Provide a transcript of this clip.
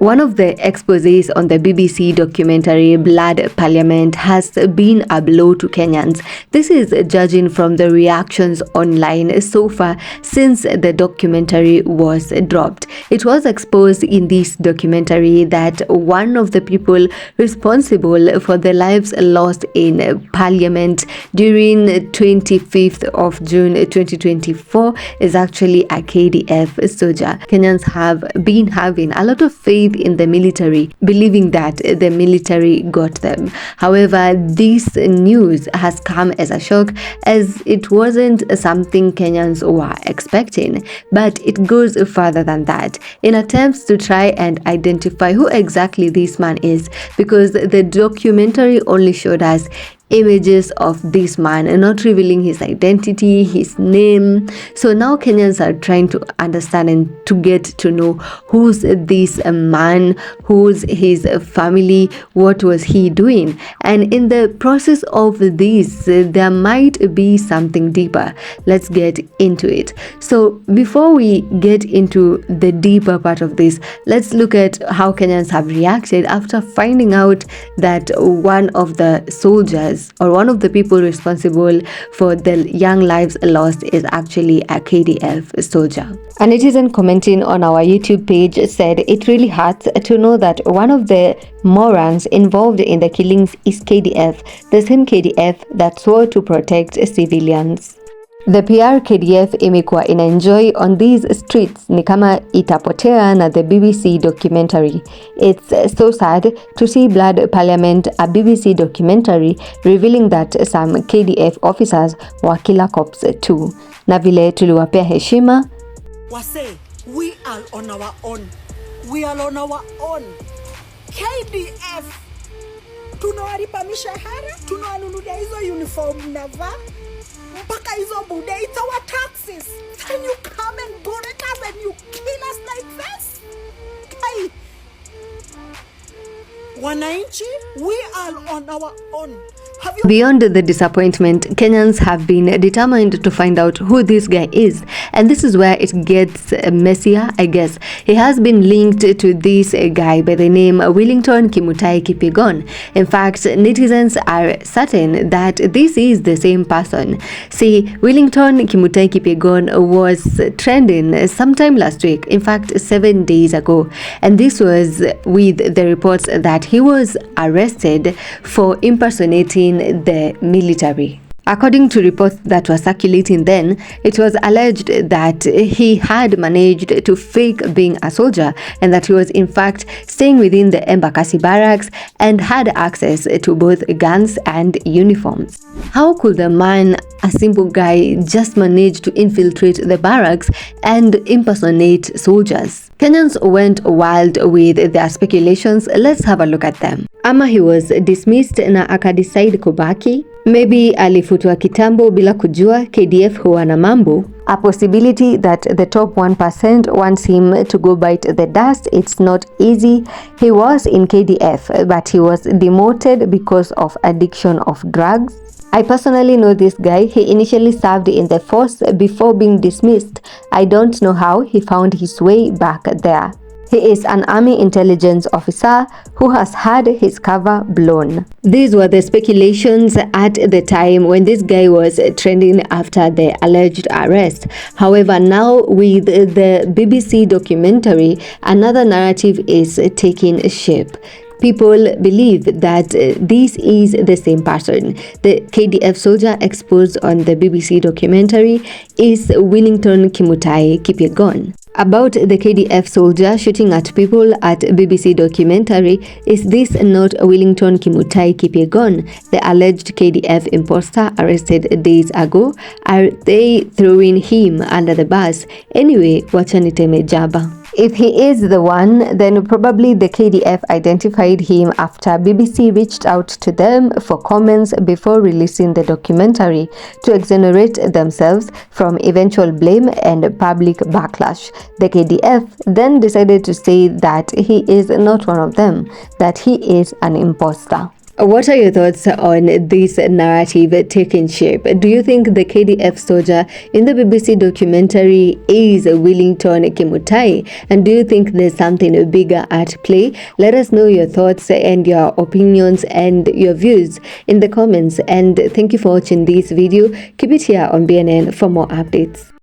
One of the exposés on the BBC documentary Blood Parliament has been a blow to Kenyans. This is judging from the reactions online so far since the documentary was dropped. It was exposed in this documentary that one of the people responsible for the lives lost in Parliament during 25th of June 2024 is actually a KDF soldier. Kenyans have been having a lot of faith in the military, believing that the military got them. However, this news has come as a shock, as it wasn't something Kenyans were expecting, but it goes further than that in attempts to try and identify who exactly this man is, because the documentary only showed us images of this man and not revealing his identity, his name. So now Kenyans are trying to understand and to get to know who's this man, who's his family, what was he doing. And in the process of this, there might be something deeper. Let's get into it. So before we get into the deeper part of this, let's look at how Kenyans have reacted after finding out that one of the soldiers or one of the people responsible for the young lives lost is actually a KDF soldier. A netizen commenting on our YouTube page said it really hurts to know that one of the morons involved in the killings is KDF, the same KDF that swore to protect civilians. The PR KDF imekuwa inaenjoy on these streets ni kama itapotea na the BBC documentary. It's so sad to see Blood Parliament, a BBC documentary revealing that some KDF officers were killer cops too. Na vile tuliwapea heshima. Wase, we are on our own. We are on our own. KDF. Tunawalipa mishahara, tunawanunulia hizo uniform mnavaa. Mpaka hizo bude, it's our taxes. Then you come and bullet us and you kill us like this? Hey. Wananchi, we are on our own. Beyond the disappointment, Kenyans have been determined to find out who this guy is, and this is where it gets messier, I guess. He has been linked to this guy by the name Willington Kimutai Kipyegon. In fact, netizens are certain that this is the same person. See, Willington Kimutai Kipyegon was trending sometime last week, in fact 7 days ago, and this was with the reports that he was arrested for impersonating the military. According to reports that were circulating then, it was alleged that he had managed to fake being a soldier and that he was in fact staying within the Embakasi Barracks and had access to both guns and uniforms. How could the man, a simple guy, just manage to infiltrate the barracks and impersonate soldiers? Kenyans went wild with their speculations. Let's have a look at them. Ama he was dismissed na akadecide kubaki. Maybe alifutwa kitambo bila kujua KDF huwa na mambo. A possibility that the top 1% wants him to go bite the dust. It's not easy. He was in KDF, but he was demoted because of addiction of drugs. I personally know this guy. He initially served in the force before being dismissed. I don't know how he found his way back there. He is an army intelligence officer who has had his cover blown. These were the speculations at the time when this guy was trending after the alleged arrest. However, now with the BBC documentary, another narrative is taking shape. People believe that this is the same pattern. The KDF soldier exposed on the BBC documentary is Willington Kimutai Kipyegon. About the KDF soldier shooting at people at BBC documentary, is this not Willington Kimutai Kipyegon, the alleged KDF imposter arrested days ago? Are they throwing him under the bus? Anyway, wachaniteme jaba. If he is the one, then probably the KDF identified him after BBC reached out to them for comments before releasing the documentary to exonerate themselves from eventual blame and public backlash. The KDF then decided to say that he is not one of them, that he is an imposter. What are your thoughts on this narrative taking shape? Do you think the KDF soldier in the BBC documentary is Willington Kimutai? And do you think there's something bigger at play? Let us know your thoughts and your opinions and your views in the comments. And thank you for watching this video. Keep it here on BNN for more updates.